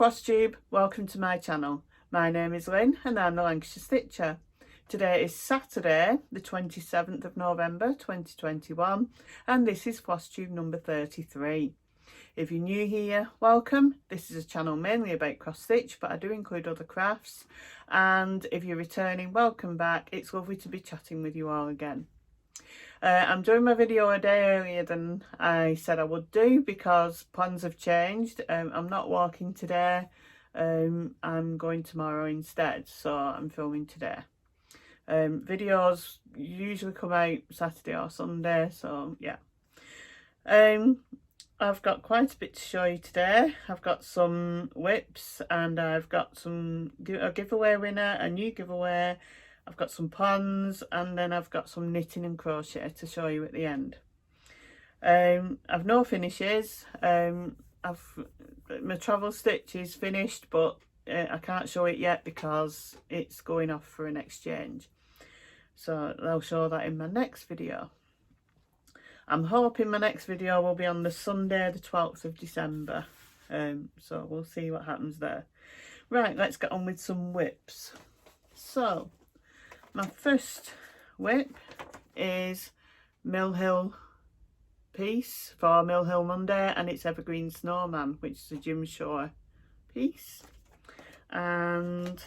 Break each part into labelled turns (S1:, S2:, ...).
S1: Flosstube, welcome to my channel. My name is Lynn and I'm the Lancashire Stitcher. Today is Saturday the 27th of November 2021 and this is Flosstube number 33. If you're new here, welcome. This is a channel mainly about cross stitch, but I do include other crafts, and if you're returning, welcome back. It's lovely to be chatting with you all again. I'm doing my video a day earlier than I said I would do because plans have changed. I'm not walking today. I'm going tomorrow instead, so I'm filming today. Videos usually come out Saturday or Sunday, so yeah. I've got quite a bit to show you today. I've got some whips and I've got a giveaway winner, a new giveaway. I've got some plans and then I've got some knitting and crochet to show you at the end. I've no finishes. My travel stitch is finished, but I can't show it yet because it's going off for an exchange. So I'll show that in my next video. I'm hoping my next video will be on the Sunday the 12th of December. So we'll see what happens there. Right, let's get on with some whips. So my first whip is Mill Hill piece for Mill Hill Monday, and it's Evergreen Snowman, which is a Jim Shore piece. And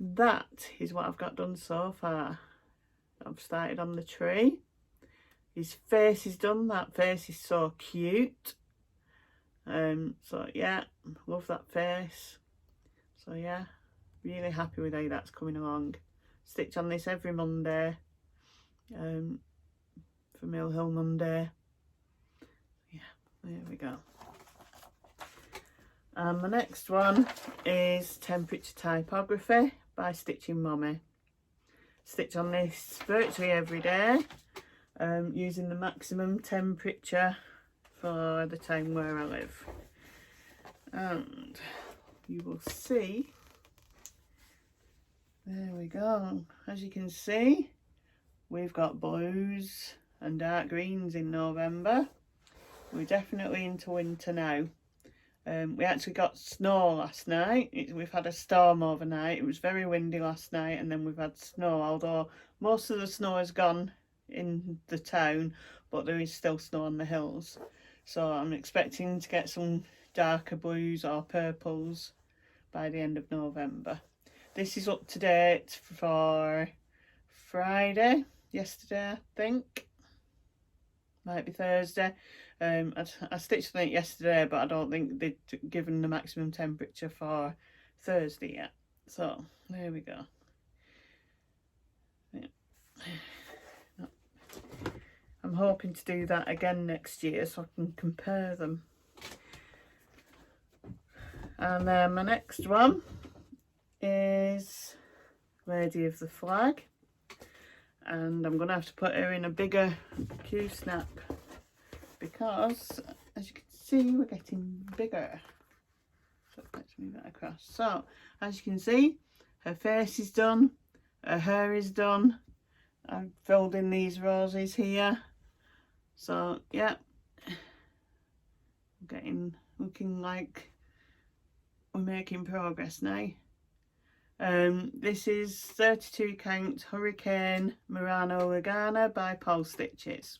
S1: that is what I've got done so far. I've started on the tree. His face is done. That face is so cute. So yeah, love that face. So yeah, really happy with how that's coming along. Stitch on this every Monday for Mill Hill Monday. Yeah, there we go. And my next one is Temperature Typography by Stitchin Mommy. Stitch on this virtually every day, using the maximum temperature for the town where I live. And you will see, there we go. As you can see, we've got blues and dark greens in November. We're definitely into winter now. We actually got snow last night. We've had a storm overnight. It was very windy last night, and then we've had snow, although most of the snow has gone in the town, but there is still snow on the hills. So I'm expecting to get some darker blues or purples by the end of November. This is up to date for Friday, yesterday I think, might be Thursday. I stitched on it yesterday, but I don't think they'd given the maximum temperature for Thursday yet. So there we go. Yeah. I'm hoping to do that again next year so I can compare them. And then my next one is Lady of the Flag, and I'm going to have to put her in a bigger Q-snap because, as you can see, we're getting bigger. So let's move that across. So as you can see, her face is done, her hair is done. I've filled in these roses here. So yeah, looking like we're making progress now. This is 32 count Hurricane Murano Lagana by Paul Stitches.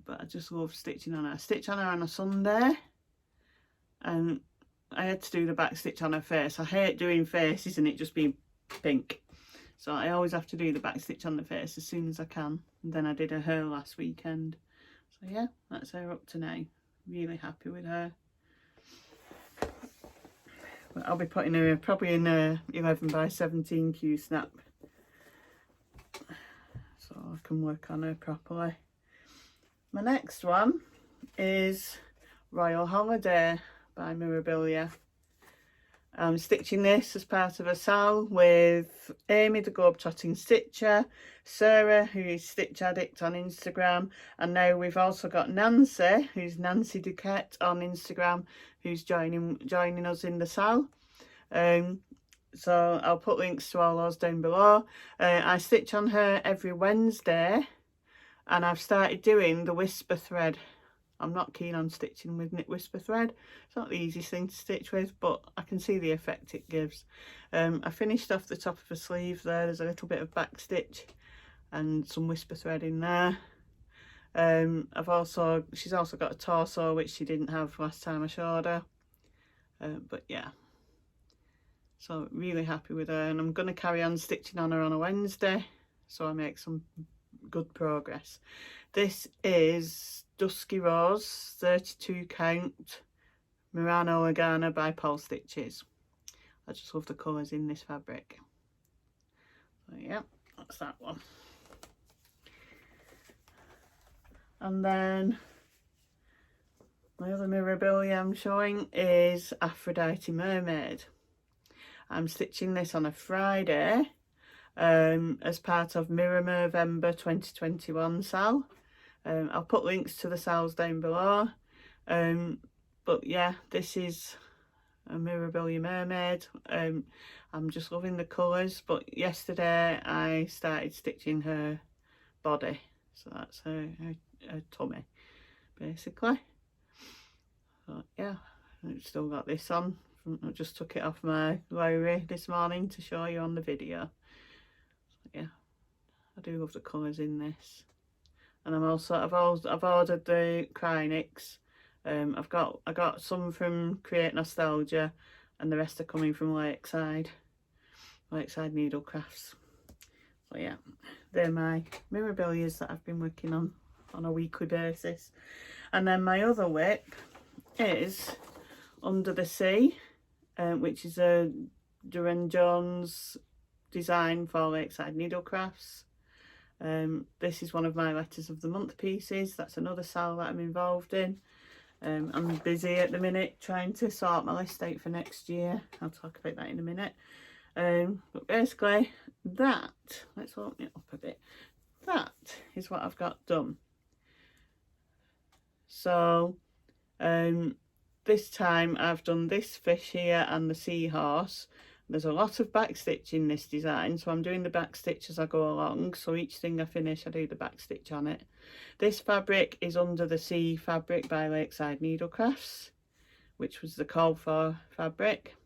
S1: But I just love stitching on her. I stitch on her on a Sunday, and I had to do the back stitch on her face. I hate doing faces and it just being pink, so I always have to do the back stitch on the face as soon as I can. And then I did her hair last weekend. So yeah, that's her up to now. Really happy with her. But I'll be putting her probably in a 11 by 17 Q snap, so I can work on her properly. My next one is Royal Holiday by Mirabilia. I'm stitching this as part of a SAL with Amy the Globetrotting Stitcher, Sarah who is Stitch Addict on Instagram, and now we've also got Nancy who's Nancy Duquette on Instagram, who's joining us in the SAL. So I'll put links to all those down below. I stitch on her every Wednesday, and I've started doing the whisper thread I'm not keen on stitching with knit whisper thread. It's not the easiest thing to stitch with, but I can see the effect it gives. I finished off the top of a sleeve there. There's a little bit of back stitch and some whisper thread in there. She's also got a torso, which she didn't have last time I showed her. But yeah, so really happy with her, and I'm going to carry on stitching on her on a Wednesday, so I make some good progress. This is Dusky Rose 32 count Murano Lagana by Pole Stitches. I just love the colours in this fabric. So yeah, that's that one. And then my other Mirabilia I'm showing is Aphrodite Mermaid. I'm stitching this on a Friday as part of November 2021 sale. I'll put links to the sales down below. But yeah, this is a Mirabilia Mermaid. I'm just loving the colours, but yesterday I started stitching her body, so that's her tummy basically. So yeah, I've still got this on. I just took it off my Lowry this morning to show you on the video. So yeah, I do love the colours in this. And I've ordered the Cryonics. I got some from Create Nostalgia, and the rest are coming from Lakeside Needlecrafts. So yeah, they're my Mirabilias that I've been working on a weekly basis. And then my other whip is Under the Sea, which is a Duran Jones design for Lakeside Needlecrafts. This is one of my Letters of the Month pieces. That's another sale that I'm involved in. I'm busy at the minute trying to sort my list out for next year. I'll talk about that in a minute. But basically that, let's open it up a bit. That is what I've got done. So this time I've done this fish here and the seahorse. There's a lot of back stitch in this design, so I'm doing the back stitch as I go along. So each thing I finish, I do the back stitch on it. This fabric is Under the Sea fabric by Lakeside Needlecrafts, which was the call for fabric,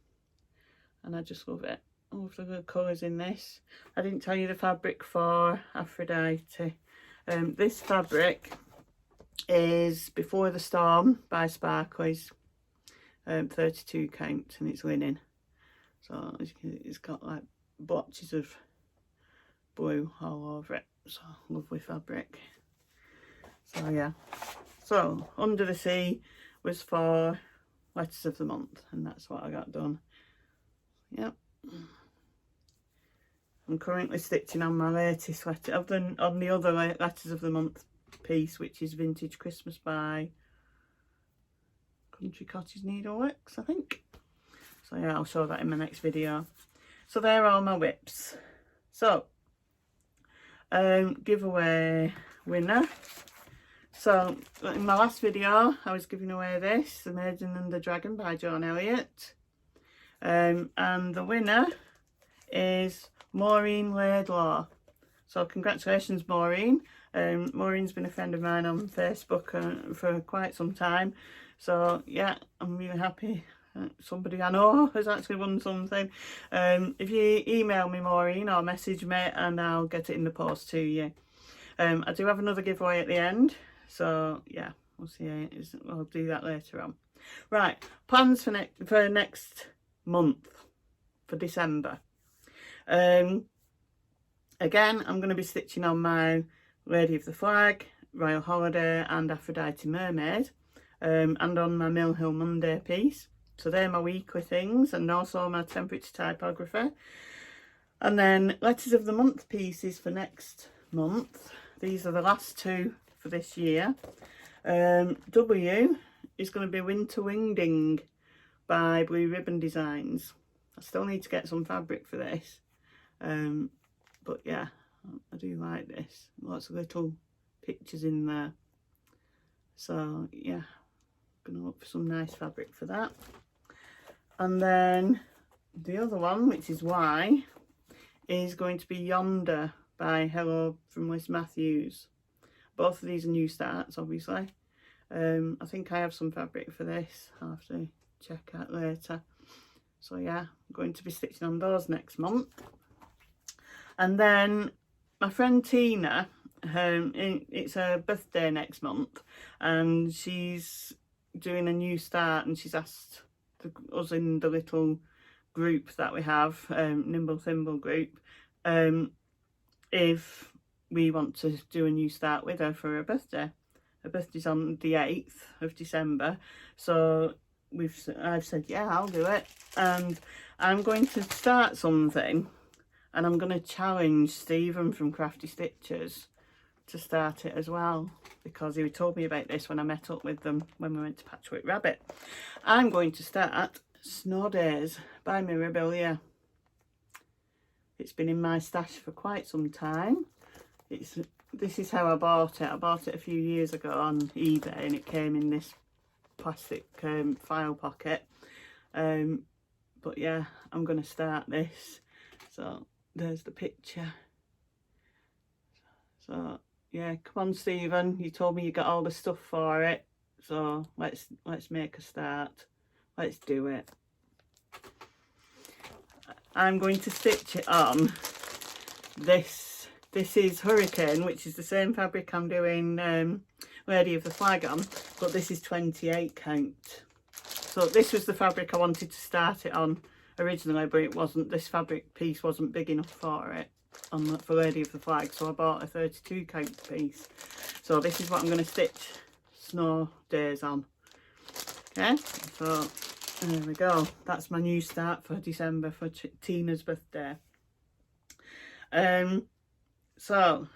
S1: and I just love it. I love the good colours in this. I didn't tell you the fabric for Aphrodite. This fabric is Before the Storm by Sparklies, 32 count, and it's linen. So it's got like blotches of blue all over it. So lovely fabric. So yeah, so Under the Sea was for Letters of the Month, and that's what I got done. Yep. I'm currently stitching on my latest letter on the other Letters of the Month piece, which is Vintage Christmas by Country Cottage Needleworks, I think. So yeah, I'll show that in my next video. So they're all my whips. So giveaway winner. So in my last video I was giving away this, The Maiden and the Dragon by Joan Elliott. And the winner is Maureen Laidlaw. So congratulations, Maureen. Maureen's been a friend of mine on Facebook for quite some time. So yeah, I'm really happy. Somebody I know has actually won something. If you email me, Maureen, or message me, and I'll get it in the post to you. I do have another giveaway at the end, so yeah, we'll see. I'll do that later on. Right, plans for next month, for December. Again, I'm going to be stitching on my Lady of the Flag, Royal Holiday, and Aphrodite Mermaid, and on my Mill Hill Monday piece. So they're my weekly things, and also my temperature typography. And then Letters of the Month pieces for next month. These are the last two for this year. W is going to be Winter Wingding by Blue Ribbon Designs. I still need to get some fabric for this. But yeah, I do like this. Lots of little pictures in there. So yeah, I'm going to look for some nice fabric for that. And then the other one, which is Y, is going to be Yonder by Hello from Liz Matthews. Both of these are new starts, obviously. I think I have some fabric for this. I'll have to check out later. So yeah, I'm going to be stitching on those next month. And then my friend Tina, it's her birthday next month, and she's doing a new start, and she's asked us in the little group that we have, Nimble Thimble group, if we want to do a new start with her for her birthday. Her birthday's on the 8th of December, so I've said yeah, I'll do it, and I'm going to start something, and I'm going to challenge Stephen from Crafty Stitchers to start it as well, because he told me about this when I met up with them when we went to Patchwork Rabbit. I'm going to start Snow Days by Mirabilia. It's been in my stash for quite some time. This is how I bought it. I bought it a few years ago on eBay, and it came in this plastic file pocket. But yeah, I'm going to start this. So there's the picture. So yeah, come on Stephen, you told me you got all the stuff for it, so let's make a start. Let's do it. I'm going to stitch it on this is Hurricane, which is the same fabric I'm doing Lady of the Flag on, but this is 28 count. So this was the fabric I wanted to start it on originally, but it wasn't, this fabric piece wasn't big enough for it for Lady of the Flag, so I bought a 32 count piece. So this is what I'm going to stitch Snow Days on. Okay, so there we go. That's my new start for December for Tina's birthday. So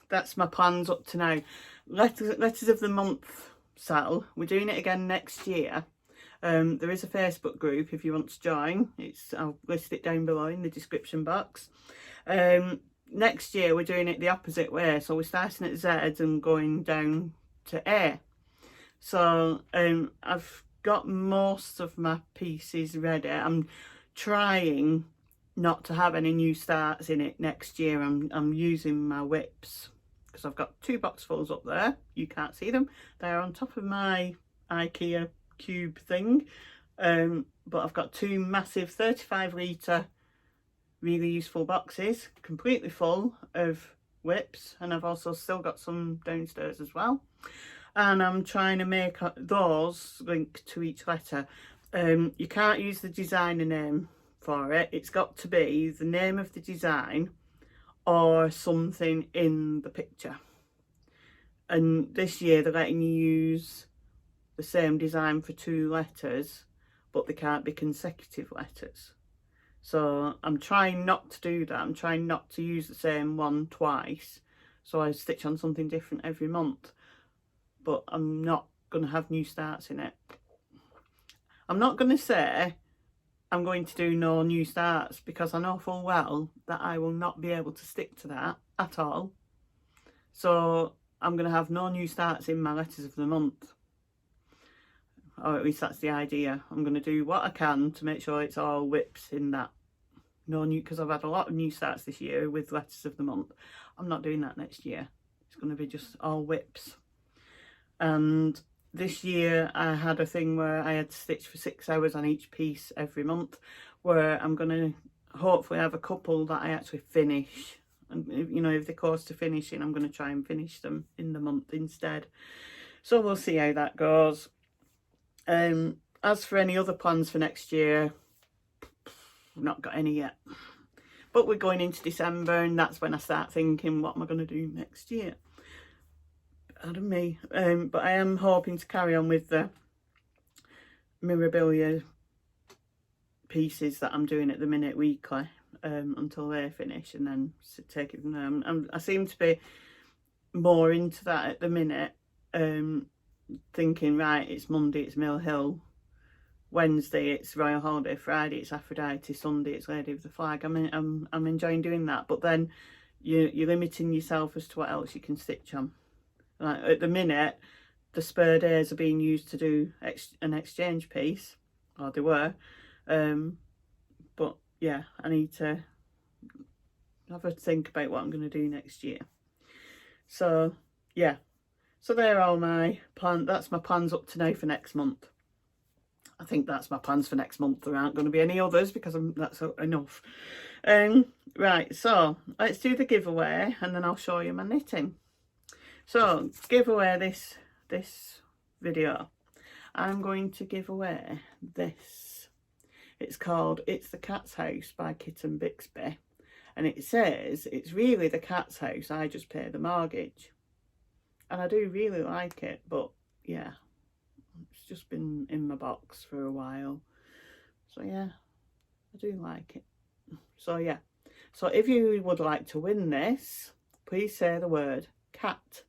S1: that's my plans up to now. Letters of the Month sale, we're doing it again next year. There is a Facebook group if you want to join. I'll list it down below in the description box. Next year we're doing it the opposite way, so we're starting at Z and going down to A. So I've got most of my pieces ready. I'm trying not to have any new starts in it next year. I'm using my whips because I've got 2 boxfuls up there. You can't see them, they're on top of my IKEA cube thing, but I've got 2 massive 35 litre really useful boxes completely full of whips, and I've also still got some downstairs as well, and I'm trying to make those link to each letter. You can't use the designer name for it. It's got to be the name of the design or something in the picture, and this year they're letting you use the same design for 2 letters, but they can't be consecutive letters. So I'm trying not to do that. I'm trying not to use the same one twice, so I stitch on something different every month, but I'm not going to have new starts in it. I'm not going to say I'm going to do no new starts, because I know full well that I will not be able to stick to that at all. So I'm going to have no new starts in my letters of the month, or at least that's the idea. I'm going to do what I can to make sure it's all whips in that. No new, because I've had a lot of new starts this year with letters of the month. I'm not doing that next year. It's going to be just all whips. And this year I had a thing where I had to stitch for 6 hours on each piece every month, where I'm going to hopefully have a couple that I actually finish. And you know, if they're close to finishing, I'm going to try and finish them in the month instead. So we'll see how that goes. As for any other plans for next year, I've not got any yet, but we're going into December, and that's when I start thinking, what am I going to do next year? Pardon me. But I am hoping to carry on with the Mirabilia pieces that I'm doing at the minute weekly, until they finish, and then take it from there. I seem to be more into that at the minute, thinking, right, it's Monday, it's Mill Hill, Wednesday it's Royal Holiday, Friday it's Aphrodite, Sunday it's Lady of the Flag. I'm enjoying doing that, but then you're limiting yourself as to what else you can stitch on. Like at the minute, the spare days are being used to do an exchange piece, or they were, but yeah, I need to have a think about what I'm going to do next year. So yeah, So they're all my plans. That's my plans up to now for next month. I think that's my plans for next month. There aren't going to be any others because that's enough. Right, so let's do the giveaway and then I'll show you my knitting. So giveaway this video, I'm going to give away this. It's called It's the Cat's House by Kitten Bixby, and it says it's really the cat's house, I just pay the mortgage. And I do really like it, but yeah, it's just been in my box for a while. So yeah, I do like it. So yeah, so if you would like to win this, please say the word cat.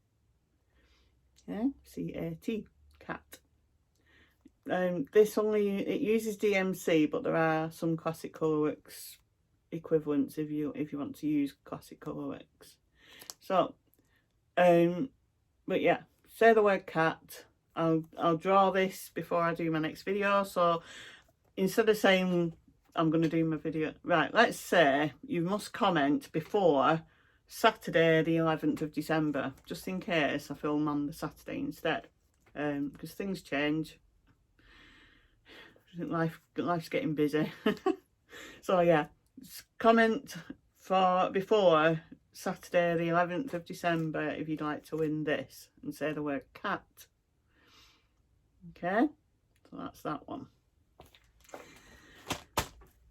S1: Yeah, C-A-T, cat. This it uses DMC, but there are some Classic Colourworks equivalents if you want to use Classic Colourworks. So but yeah, say the word cat. I'll draw this before I do my next video. So instead of saying I'm going to do my video, right, let's say you must comment before Saturday the 11th of December, just in case I film on the Saturday instead, because things change. Life's getting busy. So yeah, comment for before Saturday the 11th of December if you'd like to win this, and say the word cat. Okay, so that's that one.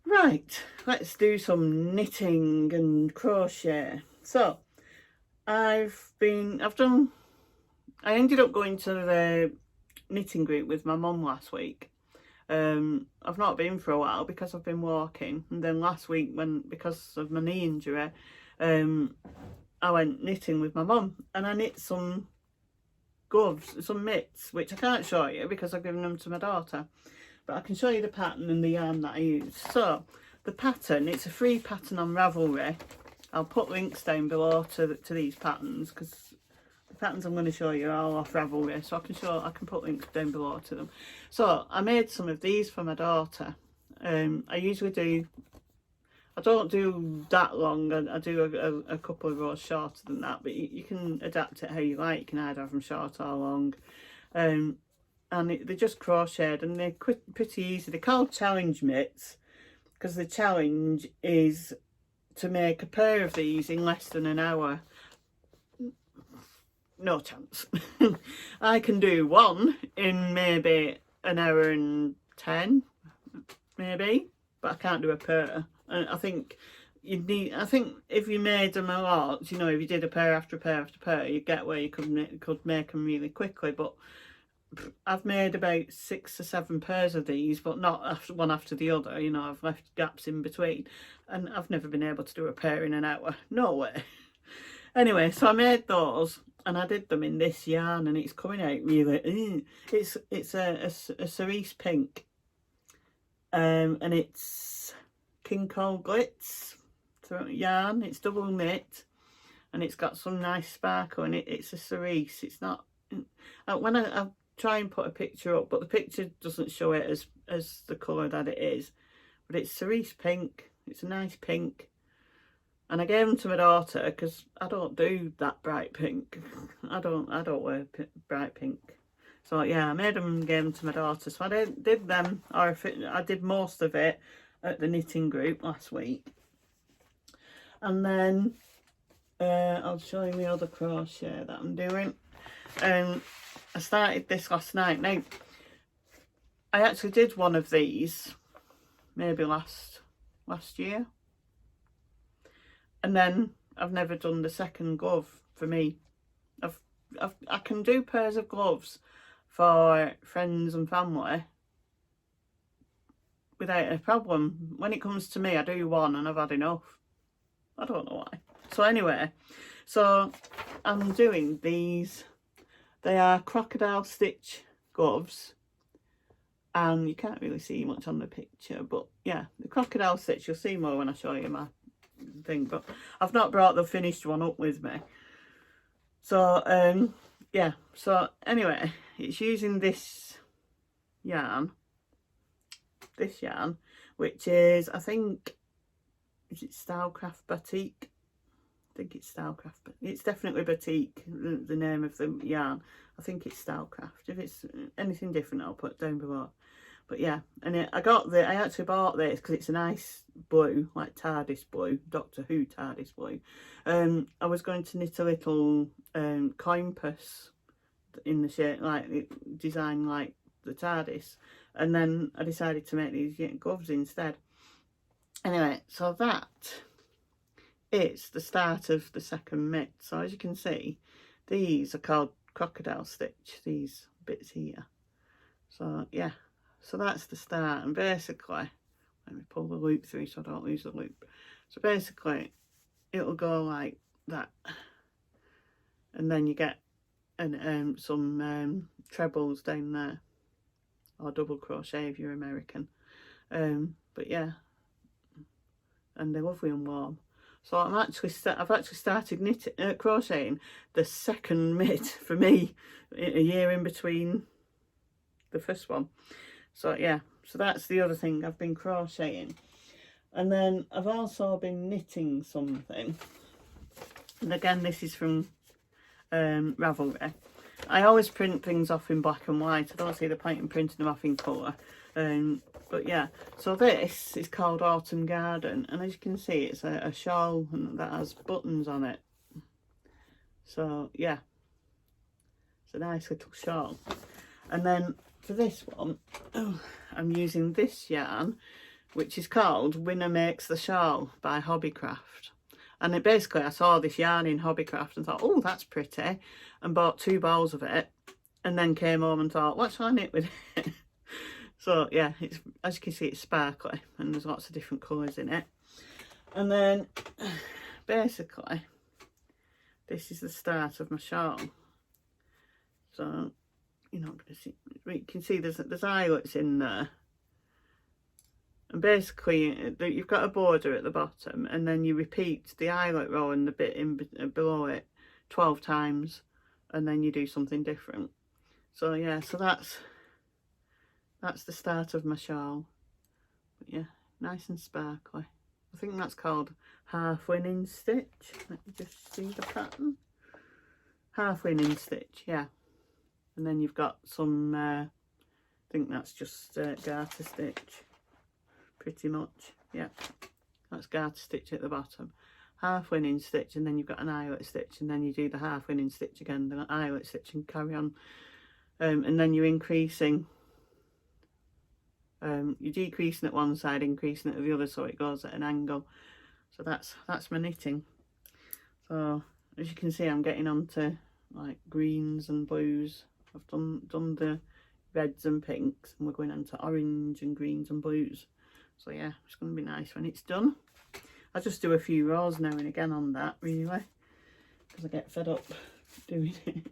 S1: Right, let's do some knitting and crochet. So I ended up going to the knitting group with my mum last week. I've not been for a while because I've been walking, and then last week, because of my knee injury, I went knitting with my mum, and I knit some gloves, some mitts, which I can't show you because I've given them to my daughter, but I can show you the pattern and the yarn that I used. So the pattern, it's a free pattern on Ravelry. I'll put links down below to these patterns, because the patterns I'm going to show you are all off Ravelry, so I can put links down below to them. So I made some of these for my daughter. I don't do that long. I do a couple of rows shorter than that, but you can adapt it how you like. You can either have them short or long. And they're just crocheted, and they're pretty easy. They're called challenge mitts because the challenge is to make a pair of these in less than an hour. No chance. I can do one in maybe an hour and 10, maybe, but I can't do a pair. And I think if you made them a lot, you know, if you did a pair after pair after pair, you get where you could make them really quickly. But I've made about 6 or 7 pairs of these, but not one after the other. You know, I've left gaps in between, and I've never been able to do a pair in an hour. No way. Anyway, so I made those, and I did them in this yarn, and it's coming out really. It's a cerise pink, and it's King Cole Glitz yarn. It's double knit, and it's got some nice sparkle in it. It's a cerise. It's not. When I try and put a picture up, but the picture doesn't show it as the colour that it is, but it's cerise pink. It's a nice pink, and I gave them to my daughter because I don't do that bright pink. I don't wear bright pink. So yeah, I made them and gave them to my daughter. So I did them, or I did most of it at the knitting group last week, and then I'll show you the other crochet that I'm doing. I started this last night. Now, I actually did one of these maybe last year, and then I've never done the second glove for me. I can do pairs of gloves for friends and family without a problem. When it comes to me, I do one and I've had enough. I don't know why. So anyway, so I'm doing these. They are crocodile stitch gloves, and you can't really see much on the picture, but yeah, the crocodile stitch, you'll see more when I show you my thing, but I've not brought the finished one up with me. So yeah, so anyway, it's using this yarn, which is, I think, is it Stylecraft Batik think it's Stylecraft, but it's definitely Batik, the name of the yarn. I think it's Stylecraft. If it's anything different, I'll put it down below. But yeah, and I actually bought this because it's a nice blue, like TARDIS blue, Doctor Who TARDIS blue. I was going to knit a little coin purse in the shape, like design like the TARDIS, and then I decided to make these gloves instead. Anyway, so that is the start of the second mitt. So as you can see, these are called crocodile stitch, these bits here. So yeah, so that's the start, and basically, let me pull the loop through so I don't lose the loop. So basically, it'll go like that, and then you get some trebles down there, or double crochet if you're American. But yeah, and they're lovely and warm. So I've actually started crocheting the second mitt for me, a year in between the first one. So yeah, so that's the other thing I've been crocheting. And then I've also been knitting something, and again this is from Ravelry. I always print things off in black and white. I don't see the point in printing them off in colour. But yeah, so this is called Autumn Garden, and as you can see, it's a shawl that has buttons on it. So yeah, it's a nice little shawl. And then for this one, I'm using this yarn, which is called Winner Makes the Shawl by Hobbycraft. And basically I saw this yarn in Hobbycraft and thought, oh, that's pretty, and bought 2 balls of it, and then came home and thought, what shall I knit with it? So yeah, it's, as you can see, it's sparkly and there's lots of different colours in it. And then basically this is the start of my shawl. So you're not going to see, you can see there's eyelets in there. And basically you've got a border at the bottom, and then you repeat the eyelet row and the bit in below it 12 times, and then you do something different. So yeah, so that's the start of my shawl. But yeah, nice and sparkly. I think that's called half winning stitch. Let me just see the pattern. Half winning stitch, yeah. And then you've got some, I think that's just garter stitch, pretty much. Yeah, that's garter stitch at the bottom. Half winning stitch, and then you've got an eyelet stitch, and then you do the half winning stitch again, the eyelet stitch, and carry on. And then you're increasing. You're decreasing at one side, increasing at the other, so it goes at an angle. So that's my knitting. So as you can see, I'm getting onto like greens and blues. I've done the reds and pinks, and we're going on to orange and greens and blues. So yeah, it's going to be nice when it's done. I'll just do a few rows now and again on that, really, because I get fed up doing it.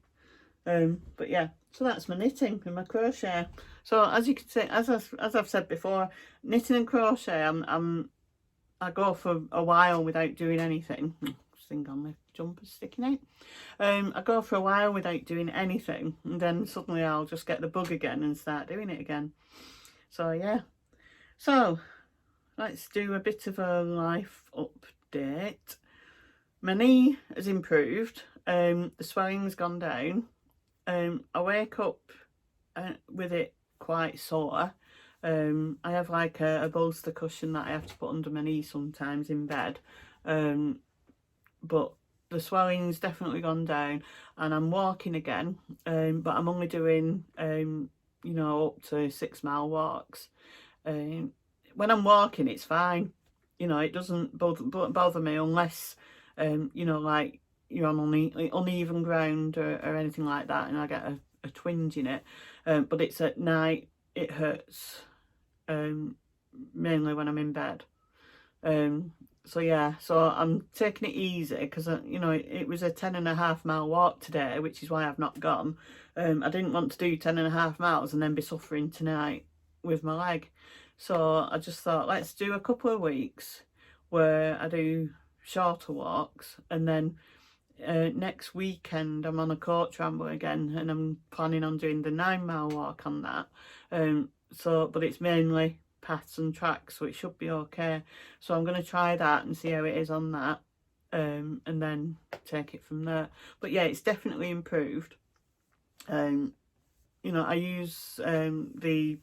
S1: But yeah, so that's my knitting and my crochet. So as you can see, as I've said before, knitting and crochet, I go for a while without doing anything. Thing on the jumper sticking out. I go for a while without doing anything, and then suddenly I'll just get the bug again and start doing it again. So yeah, so let's do a bit of a life update. My knee has improved. The swelling's gone down. I wake up with it quite sore. I have like a bolster cushion that I have to put under my knee sometimes in bed. But the swelling's definitely gone down, and I'm walking again, but I'm only doing you know, up to 6 mile walks. When I'm walking, it's fine, you know, it doesn't bother me unless you know, like you're on uneven ground or anything like that, and I get a twinge in it. But it's at night it hurts, mainly when I'm in bed. So yeah, so I'm taking it easy because you know, it was a 10.5 mile walk today, which is why I've not gone. I didn't want to do 10.5 miles and then be suffering tonight with my leg. So I just thought, let's do a couple of weeks where I do shorter walks, and then next weekend I'm on a coach ramble again, and I'm planning on doing the 9 mile walk on that. So but it's mainly paths and tracks, so it should be okay. So I'm going to try that and see how it is on that. and then take it from there. But yeah, it's definitely improved. You know, I use the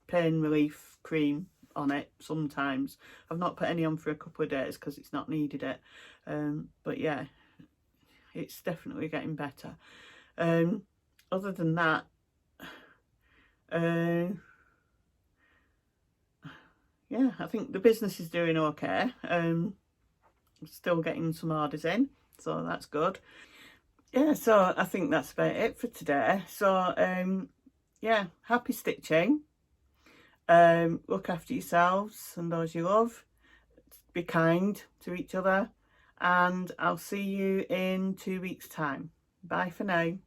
S1: pain relief cream on it sometimes. I've not put any on for a couple of days because it's not needed it. But yeah, it's definitely getting better. Other than that, yeah, I think the business is doing okay. Still getting some orders in, so that's good. Yeah, so I think that's about it for today. So yeah, happy stitching. Look after yourselves and those you love. Be kind to each other, and I'll see you in 2 weeks' time. Bye for now.